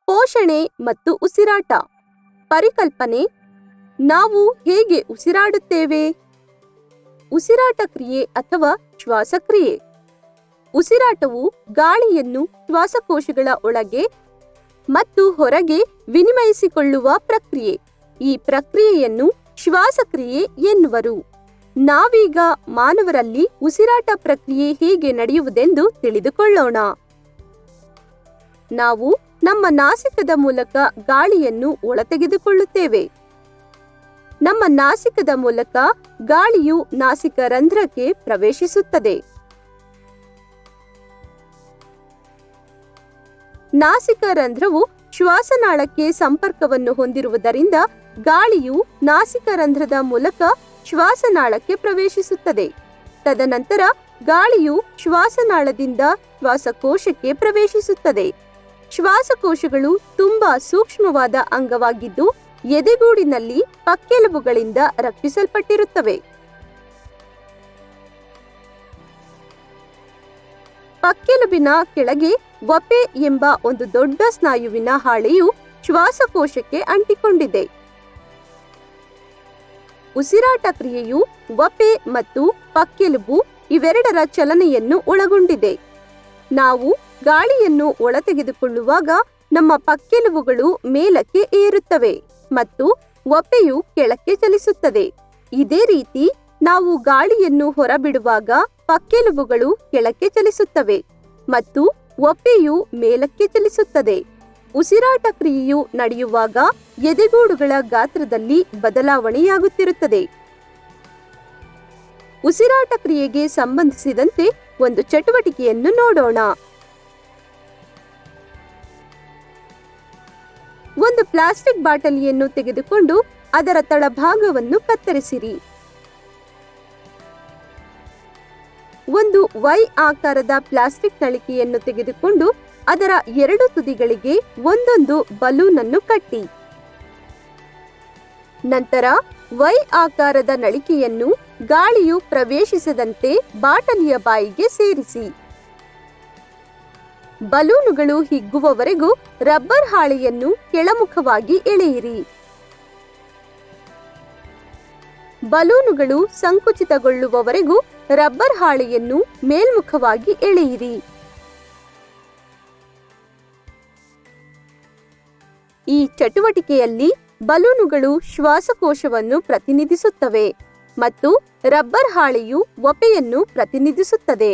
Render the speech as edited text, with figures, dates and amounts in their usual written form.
ಪೋಷಣೆ ಮತ್ತು ಉಸಿರಾಟ. ಪರಿಕಲ್ಪನೆ: ನಾವು ಹೇಗೆ ಉಸಿರಾಡುತ್ತೇವೆ? ಉಸಿರಾಟ ಕ್ರಿಯೆ ಅಥವಾ ಶ್ವಾಸಕ್ರಿಯೆ. ಉಸಿರಾಟವು ಗಾಳಿಯನ್ನು ಶ್ವಾಸಕೋಶಗಳ ಒಳಗೆ ಮತ್ತು ಹೊರಗೆ ವಿನಿಮಯಿಸಿಕೊಳ್ಳುವ ಪ್ರಕ್ರಿಯೆ. ಈ ಪ್ರಕ್ರಿಯೆಯನ್ನು ಶ್ವಾಸಕ್ರಿಯೆ ಎನ್ನುವರು. ನಾವೀಗ ಮಾನವರಲ್ಲಿ ಉಸಿರಾಟ ಪ್ರಕ್ರಿಯೆ ಹೇಗೆ ನಡೆಯುವುದೆಂದು ತಿಳಿದುಕೊಳ್ಳೋಣ. ನಾವು ನಮ್ಮ ನಾಸಿಕದ ಮೂಲಕ ಗಾಳಿಯನ್ನು ಒಳತೆಗೆದುಕೊಳ್ಳುತ್ತೇವೆ. ನಮ್ಮ ನಾಸಿಕದ ಮೂಲಕ ಗಾಳಿಯು ನಾಸಿಕ ರಂಧ್ರಕ್ಕೆ ಪ್ರವೇಶಿಸುತ್ತದೆ. ನಾಸಿಕ ರಂಧ್ರವು ಶ್ವಾಸನಾಳಕ್ಕೆ ಸಂಪರ್ಕವನ್ನು ಹೊಂದಿರುವುದರಿಂದ ಗಾಳಿಯು ನಾಸಿಕ ರಂಧ್ರದ ಮೂಲಕ ಶ್ವಾಸನಾಳಕ್ಕೆ ಪ್ರವೇಶಿಸುತ್ತದೆ. ತದನಂತರ ಗಾಳಿಯು ಶ್ವಾಸನಾಳದಿಂದ ಶ್ವಾಸಕೋಶಕ್ಕೆ ಪ್ರವೇಶಿಸುತ್ತದೆ. ಶ್ವಾಸಕೋಶಗಳು ತುಂಬಾ ಸೂಕ್ಷ್ಮವಾದ ಅಂಗವಾಗಿದ್ದು ಎದೆಗೂಡಿನಲ್ಲಿ ಪಕ್ಕೆಲುಬುಗಳಿಂದ ರಕ್ಷಿಸಲ್ಪಟ್ಟಿರುತ್ತವೆ. ಪಕ್ಕೆಲುಬಿನ ಕೆಳಗೆ ವಪೆ ಎಂಬ ಒಂದು ದೊಡ್ಡ ಸ್ನಾಯುವಿನ ಹಾಳೆಯು ಶ್ವಾಸಕೋಶಕ್ಕೆ ಅಂಟಿಕೊಂಡಿದೆ. ಉಸಿರಾಟ ಕ್ರಿಯೆಯು ವಪೆ ಮತ್ತು ಪಕ್ಕೆಲುಬು ಇವೆರಡರ ಚಲನೆಯನ್ನು ಒಳಗೊಂಡಿದೆ. ನಾವು ಗಾಳಿಯನ್ನು ಒಳತೆಗೆದುಕೊಳ್ಳುವಾಗ ನಮ್ಮ ಪಕ್ಕೆಲುಬುಗಳು ಮೇಲಕ್ಕೆ ಏರುತ್ತವೆ ಮತ್ತು ವಪೆಯು ಕೆಳಕ್ಕೆ ಚಲಿಸುತ್ತದೆ. ಇದೇ ರೀತಿ ನಾವು ಗಾಳಿಯನ್ನು ಹೊರಬಿಡುವಾಗ ಪಕ್ಕೆಲುಬುಗಳು ಕೆಳಕ್ಕೆ ಚಲಿಸುತ್ತವೆ ಮತ್ತು ವಪೆಯು ಮೇಲಕ್ಕೆ ಚಲಿಸುತ್ತದೆ. ಉಸಿರಾಟ ಕ್ರಿಯೆಯು ನಡೆಯುವಾಗ ಎದೆಗೂಡುಗಳ ಗಾತ್ರದಲ್ಲಿ ಬದಲಾವಣೆಯಾಗುತ್ತಿರುತ್ತದೆ. ಉಸಿರಾಟ ಕ್ರಿಯೆಗೆ ಸಂಬಂಧಿಸಿದಂತೆ ಒಂದು ಚಟುವಟಿಕೆಯನ್ನು ನೋಡೋಣ. ಒಂದು ಪ್ಲಾಸ್ಟಿಕ್ ಬಾಟಲಿಯನ್ನು ತೆಗೆದುಕೊಂಡು ಅದರ ತಳಭಾಗವನ್ನು ಕತ್ತರಿಸಿರಿ. ಒಂದು ವೈ ಆಕಾರದ ಪ್ಲಾಸ್ಟಿಕ್ ನಳಿಕೆಯನ್ನು ತೆಗೆದುಕೊಂಡು ಅದರ ಎರಡು ತುದಿಗಳಿಗೆ ಒಂದೊಂದು ಬಲೂನ್ ಅನ್ನು ಕಟ್ಟಿ. ನಂತರ ವೈ ಆಕಾರದ ನಳಿಕೆಯನ್ನು ಗಾಳಿಯು ಪ್ರವೇಶಿಸದಂತೆ ಬಾಟಲಿಯ ಬಾಯಿಗೆ ಸೇರಿಸಿ. ಬಲೂನುಗಳು ಹಿಗ್ಗುವವರೆಗೂ ರಬ್ಬರ್ ಹಾಳೆಯನ್ನು ಕೆಳಮುಖವಾಗಿ ಎಳೆಯಿರಿ. ಬಲೂನುಗಳು ಸಂಕುಚಿತಗೊಳ್ಳುವವರೆಗೂ ರಬ್ಬರ್ ಹಾಳೆಯನ್ನು ಮೇಲ್ಮುಖವಾಗಿ ಎಳೆಯಿರಿ. ಈ ಚಟುವಟಿಕೆಯಲ್ಲಿ ಬಲೂನುಗಳು ಶ್ವಾಸಕೋಶವನ್ನು ಪ್ರತಿನಿಧಿಸುತ್ತವೆ ಮತ್ತು ರಬ್ಬರ್ ಹಾಳೆಯು ವಪೆಯನ್ನು ಪ್ರತಿನಿಧಿಸುತ್ತದೆ.